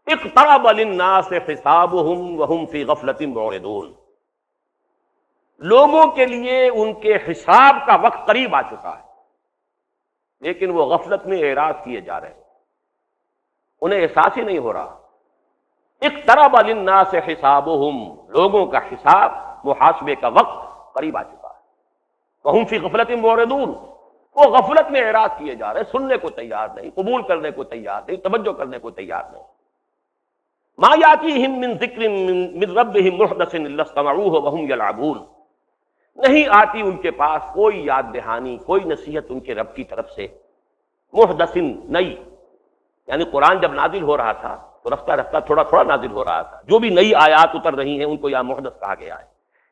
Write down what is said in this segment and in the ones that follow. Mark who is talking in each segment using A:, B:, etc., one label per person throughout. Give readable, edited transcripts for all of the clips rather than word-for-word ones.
A: اقترب للناس حسابهم وهم فی غفلۃ معرضون، لوگوں کے لیے ان کے حساب کا وقت قریب آ چکا ہے لیکن وہ غفلت میں اعراض کیے جا رہے ہیں، انہیں احساس ہی نہیں ہو رہا۔ اقترب للناس حسابهم، لوگوں کا حساب، محاسبے کا وقت قریب آ چکا ہے۔ وهم فی غفلۃ معرضون، وہ غفلت میں اعراض کیے جا رہے ہیں، سننے کو تیار نہیں، قبول کرنے کو تیار نہیں، توجہ کرنے کو تیار نہیں۔ ما یاتیہم من ذکر من ربہم محدث الا استمعوہ وہم یلعبون، نہیں آتی ان کے پاس کوئی یاد دہانی، کوئی نصیحت ان کے رب کی طرف سے، محدث نئی، یعنی قرآن جب نازل ہو رہا تھا تو رفتہ رفتہ تھوڑا تھوڑا نازل ہو رہا تھا، جو بھی نئی آیات اتر رہی ہیں ان کو یا محدث کہا گیا ہے۔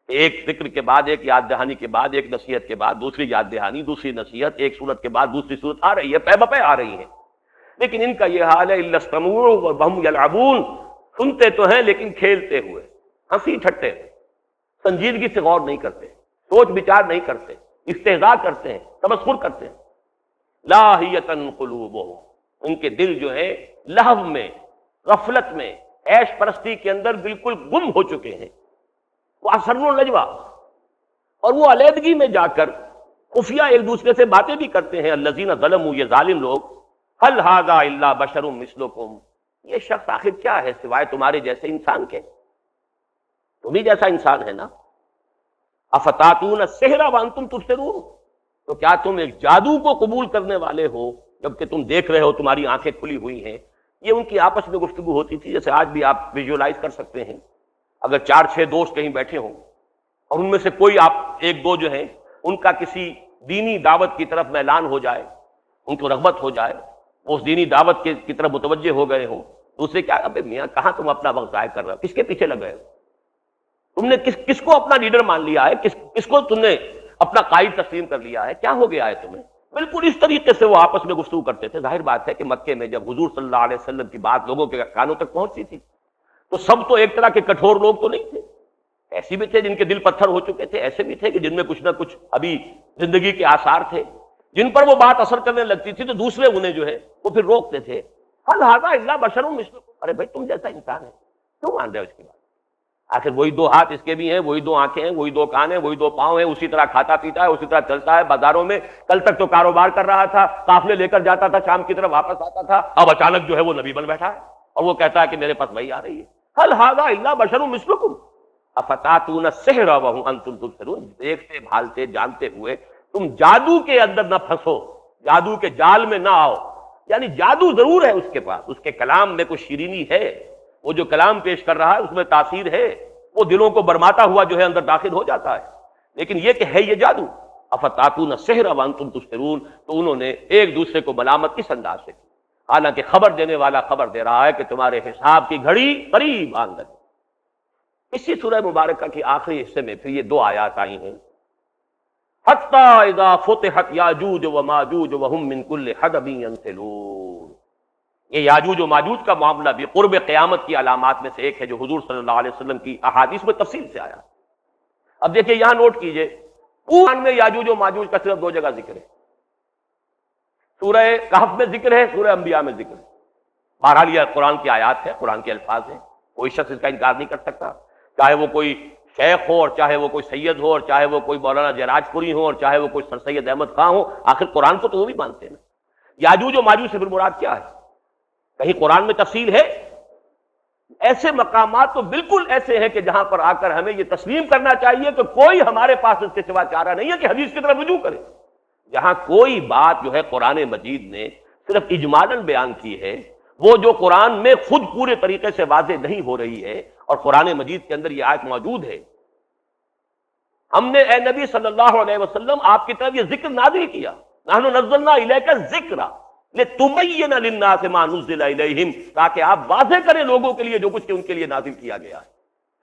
A: ایک ذکر کے بعد، ایک یاد دہانی کے بعد، ایک نصیحت کے بعد دوسری یاد دہانی، دوسری نصیحت، ایک صورت کے بعد دوسری صورت آ رہی ہے، پے بپے آ رہی ہے، لیکن ان کا یہ حال ہے الا استمعوا وهم یلعبون، سنتے تو ہیں لیکن کھیلتے ہوئے، ہنسی ٹھٹے، سنجیدگی سے غور نہیں کرتے، سوچ بچار نہیں کرتے، استہزاء کرتے ہیں، تمسخر کرتے ہیں۔ لاہیۃ قلوبہم، ان کے دل جو ہے لہو میں، غفلت میں، عیش پرستی کے اندر بالکل گم ہو چکے ہیں۔ وہ اسروا النجویٰ، اور وہ علیحدگی میں جا کر خفیہ ایک دوسرے سے باتیں بھی کرتے ہیں۔ الذین ظلموا، یہ ظالم لوگ، هل هذا الا بشر مثلکم، یہ شخص آخر کیا ہے سوائے تمہارے جیسے انسان کے، تم ہی جیسا انسان ہے نا۔ افتاتون السحر وانتم تبصرون، تو کیا تم ایک جادو کو قبول کرنے والے ہو جبکہ تم دیکھ رہے ہو، تمہاری آنکھیں کھلی ہوئی ہیں۔ یہ ان کی آپس میں گفتگو ہوتی تھی، جیسے آج بھی آپ ویژولائز کر سکتے ہیں۔ اگر 4-6 دوست کہیں بیٹھے ہوں اور ان میں سے کوئی آپ ایک دو جو ہیں ان کا کسی دینی دعوت کی طرف میلان ہو جائے، ان کو رغبت ہو جائے، وہ اس دینی دعوت کی طرف متوجہ ہو گئے ہوں، دوسرے کیا، ابے میاں کہاں تم اپنا وقت ضائع کر رہے ہو، کس کے پیچھے لگ گئے ہو، تم نے کس کو اپنا لیڈر مان لیا ہے، کس کو تم نے اپنا قائد تسلیم کر لیا ہے، کیا ہو گیا ہے تمہیں۔ بالکل اس طریقے سے وہ آپس میں گفتگو کرتے تھے۔ ظاہر بات ہے کہ مکے میں جب حضور صلی اللہ علیہ وسلم کی بات لوگوں کے کانوں تک پہنچتی تھی تو سب تو ایک طرح کے کٹھور لوگ تو نہیں تھے، ایسے بھی تھے جن کے دل پتھر ہو چکے تھے، ایسے بھی تھے کہ جن میں کچھ نہ کچھ ابھی زندگی کے آثار تھے، جن پر وہ بات اثر کرنے لگتی تھی تو دوسرے انہیں جو ہے وہ پھر روکتے تھے۔ هل هذا الا بشر مثلکم، ارے بھائی تم جیسا انسان ہے، کیوں مان رہے ہو اس کی بات، آخر وہی 2 ہاتھ اس کے بھی ہیں، وہی 2 آنکھیں ہیں، وہی 2 کان ہیں، وہی 2 پاؤں ہیں، اسی طرح کھاتا پیتا ہے، اسی طرح چلتا ہے بازاروں میں، کل تک تو کاروبار کر رہا تھا، قافلے لے کر جاتا تھا، شام کی طرف واپس آتا تھا، اب اچانک جو ہے وہ نبی بن بیٹھا ہے اور وہ کہتا ہے کہ میرے پاس وہی آ رہی ہے۔ هل هذا الا بشر مثلکم افتاتون السحر وانتم تبصرون، دیکھتے بھالتے جانتے ہوئے تم جادو کے اندر نہ پھنسو، جادو کے جال میں نہ آؤ، یعنی جادو ضرور ہے اس کے پاس، اس کے کلام میں کچھ شیرینی ہے، وہ جو کلام پیش کر رہا ہے اس میں تاثیر ہے، وہ دلوں کو برماتا ہوا جو ہے اندر داخل ہو جاتا ہے، لیکن یہ کہ ہے یہ جادو۔ افتاتون السحر وانتم تبصرون، تو انہوں نے ایک دوسرے کو ملامت کس انداز سے کی، حالانکہ خبر دینے والا خبر دے رہا ہے کہ تمہارے حساب کی گھڑی قریب آن لگی۔ اسی سورہ مبارکہ کی آخری حصے میں پھر یہ 2 آیات آئی ہیں، حتی اذا فتحت یاجوج وماجوج وهم من کل حدب ینسلون، یہ یاجوج و ماجوج کا معاملہ بھی قرب قیامت کی علامات میں سے ایک ہے جو حضور صلی اللہ علیہ وسلم کی احادیث میں تفصیل سے آیا۔ اب دیکھیں یہاں نوٹ کیجئے، قرآن میں یاجوج و ماجوج کا صرف 2 جگہ ذکر ہے، سورہ کہف میں ذکر ہے، سورہ انبیاء میں ذکر ہے۔ بہرحال یہ قرآن کی آیات ہے، قرآن کے الفاظ ہیں، کوئی شخص اس کا انکار نہیں کر سکتا، چاہے وہ کوئی شیخ ہو اور چاہے وہ کوئی سید ہو اور چاہے وہ کوئی مولانا جراج پوری ہو اور چاہے وہ کوئی سر سید احمد خان ہو، آخر قرآن کو تو وہ بھی مانتے ہیں نا۔ یاجوج و ماجوج سے پھر مراد کیا ہے، کہیں قرآن میں تفصیل ہے؟ ایسے مقامات تو بالکل ایسے ہیں کہ جہاں پر آ کر ہمیں یہ تسلیم کرنا چاہیے کہ کوئی ہمارے پاس اس کے سوا چارہ نہیں ہے کہ حدیث کی طرف رجوع کرے۔ جہاں کوئی بات جو ہے قرآن مجید نے صرف اجمالاً بیان کی ہے، وہ جو قرآن میں خود پورے طریقے سے واضح نہیں ہو رہی ہے، اور قرآن مجید کے اندر یہ آیت موجود ہے، ہم نے اے نبی صلی اللہ علیہ وسلم آپ کی طرف یہ ذکر نازل کیا، نحن نزلنا الیک الذکر لتبین للناس ما نزل الیہم، تاکہ آپ واضح کریں لوگوں کے لیے جو کچھ کہ ان کے لیے نازل کیا گیا ہے۔